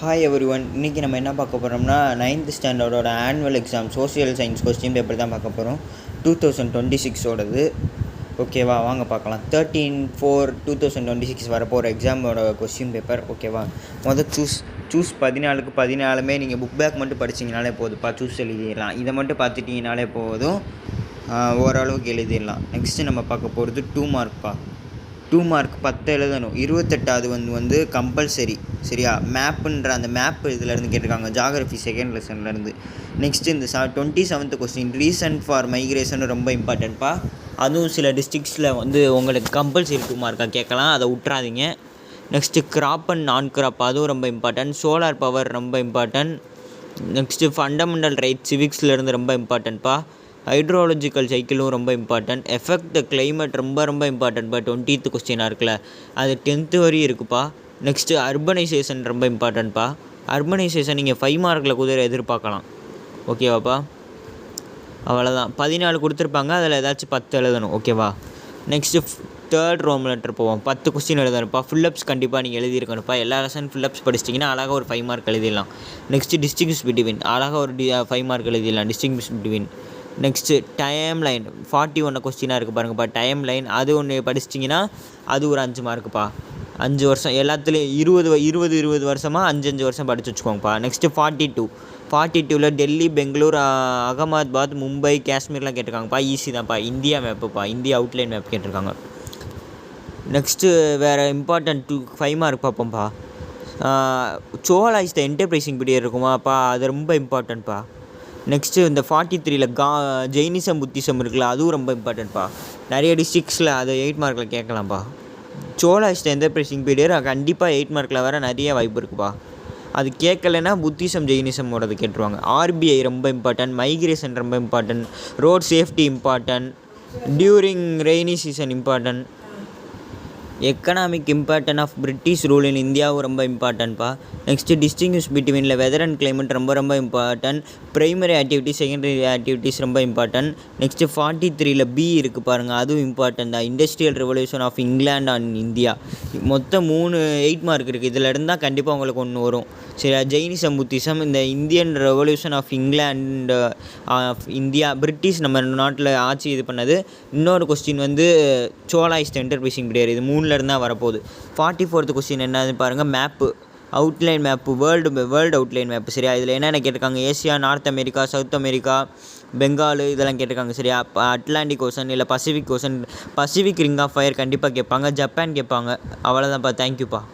Hi everyone. இன்றைக்கி நம்ம என்ன பார்க்க போகிறோம்னா 9th ஸ்டாண்டர்டோட annual exam social science question paper தான் பார்க்க போகிறோம். 2026ஓடது. ஓகேவா, வாங்க பார்க்கலாம். 13/4/2026 வரப்போகிற எக்ஸாமோட கொஸ்டின் பேப்பர். ஓகேவா, சூஸ் 14க்கு 14 நீங்கள் புக் பேக் மட்டும் படிச்சிங்கனாலே போதும்ப்பா. சூஸ் எழுதிடலாம். இதை மட்டும் பார்த்துட்டிங்கனாலே போதும், ஓரளவுக்கு எழுதிடலாம். நெக்ஸ்ட்டு நம்ம பார்க்க போகிறது 2 மார்க்ப்பா. 2 மார்க் 10 எழுதணும். 28வது வந்து கம்பல்சரி. சரியா, மேப்புன்ற அந்த மேப்பு இதிலேருந்து கேட்டிருக்காங்க, ஜாகிரஃபி செகண்ட் லெசன்லேருந்து. நெக்ஸ்ட்டு இந்த 27th question reason for migration ரொம்ப இம்பார்ட்டன்ட்ப்பா. அதுவும் சில டிஸ்ட்ரிக்ஸில் வந்து உங்களுக்கு கம்பல்சரி 2 மார்க்காக கேட்கலாம், அதை விட்றாதீங்க. நெக்ஸ்ட்டு கிராப் அண்ட் நான் கிராப், அதுவும் ரொம்ப இம்பார்ட்டன்ட். சோலார் பவர் ரொம்ப இம்பார்ட்டன்ட். நெக்ஸ்ட்டு ஃபண்டமெண்டல் ரைட் சிவிக்ஸ்லேருந்து ரொம்ப இம்பார்ட்டன்ட்ப்பா. ஹைட்ரோலஜிக்கல் சைக்கிளும் ரொம்ப இம்பார்ட்டன்ட். எஃபெக்ட் த கிளைமேட் ரொம்ப இம்பார்ட்டன்ட்ப்பா. 20th கொஸ்டினாக இருக்குல்ல, அது 10th வரையும் இருக்குப்பா. நெக்ஸ்ட்டு அர்பனைசேஷன் ரொம்ப இம்பார்ட்டன்ட்ப்பா. அர்பனைசேஷன் நீங்கள் 5 மார்க்கில் குதிரை எதிர்பார்க்கலாம். ஓகேவாப்பா, அவ்வளோதான். 14 கொடுத்துருப்பாங்க, அதில் ஏதாச்சும் 10 எழுதணும். ஓகேவா, நெக்ஸ்ட்டு 3rd ரோம் லெட்டர் போவோம். 10 கொஸ்டின் எழுதணும்ப்பா. ஃபுல்லப்ஸ் கண்டிப்பாக நீங்கள் எழுதியிருக்கணும்ப்பா. எல்லா லெசன் ஃபுல்லப்ஸ் படிச்சிட்டிங்கன்னா அழகாக ஒரு 5 மார்க் எழுதிடலாம். நெக்ஸ்ட்டு டிஸ்டிங்விஷ் பிட்வீன், அழகாக ஒரு 5 மார்க் எழுதிடலாம். Distinguish between. Next time line 41 கொஸ்டினாக இருக்குது பாருங்கப்பா. டைம் லைன் அது ஒன்று படிச்சிட்டிங்கன்னா அது ஒரு 5 மார்க்குப்பா. 5 வருஷம் எல்லாத்துலேயும் 20 வருஷமாக 5 வருஷம் படித்து வச்சுக்கோங்கப்பா. நெக்ஸ்ட்டு 42ல் டெல்லி, பெங்களூர், அகமதாபாத், மும்பை, காஷ்மீர்லாம் கேட்டிருக்காங்கப்பா. ஈஸி தான்ப்பா. இந்தியா மேப்புப்பா. இந்தியா அவுட்லைன் மேப் கேட்டிருக்காங்க. நெக்ஸ்ட்டு வேறு இம்பார்ட்டன்ட் 5 மார்க் பார்ப்போம்ப்பா. Chola is the enterprising period இருக்குமாப்பா, அது ரொம்ப இம்பார்ட்டன்ட்ப்பா. நெக்ஸ்ட்டு இந்த 43ல் ஜெயினிசம் புத்திசம் இருக்குல்ல, அதுவும் ரொம்ப இம்பார்ட்டன்ட்ப்பா. நிறைய டிஸ்ட்ரிக்ஸில் அது 8 மார்க்கில் கேட்கலாம்ப்பா. Chola is the enterprising period கண்டிப்பாக 8 மார்க்கில் வர நிறைய வாய்ப்பு இருக்குப்பா. அது கேட்கலைன்னா புத்திசம் ஜெயினிசமோடது கேட்டுருவாங்க. ஆர்பிஐ ரொம்ப இம்பார்ட்டன்ட். மைக்ரேஷன் ரொம்ப important. Road safety important. During rainy season important. Economic important of British rule in இந்தியாவும் ரொம்ப இம்பார்ட்டன்ட்ப்பா. நெக்ஸ்ட்டு டிஸ்டிங்விஷ் பிட்வீனில் வெதர் அண்ட் கிளைமேட் ரொம்ப important. Primary activities, secondary activities ரொம்ப இம்பார்ட்டன்ட். நெக்ஸ்ட்டு 43ல் பி இருக்குது பாருங்கள், அதுவும் இம்பார்ட்டன்ட் தான். Industrial revolution of England and India. மொத்தம் 8 மார்க் இருக்குது. இதில் இருந்தால் கண்டிப்பாக உங்களுக்கு ஒன்று வரும். சரி, ஜெயினிசம் புத்திசம், இந்த Indian revolution of England of India, British நம்ம நாட்டில் ஆட்சி இது பண்ணது. இன்னொரு கொஸ்டின் வந்து Chola is the enterprising period. இது 3ல் இருந்தால் வரப்போகுது. 44th கொஸ்டின் என்னது பாருங்கள், map, outline map, world outline map. சரியா, இதில் என்னென்ன கேட்டிருக்காங்க, Asia, North America, South America, Bengal இதெல்லாம் கேட்டிருக்காங்க. சரியா, அட்லாண்டிக் ஓஷன் இல்லை Pacific Ocean, Pacific ring of fire கண்டிப்பாக கேட்பாங்க. ஜப்பான் கேட்பாங்க. அவ்வளோதான்ப்பா. தேங்க்யூப்பா.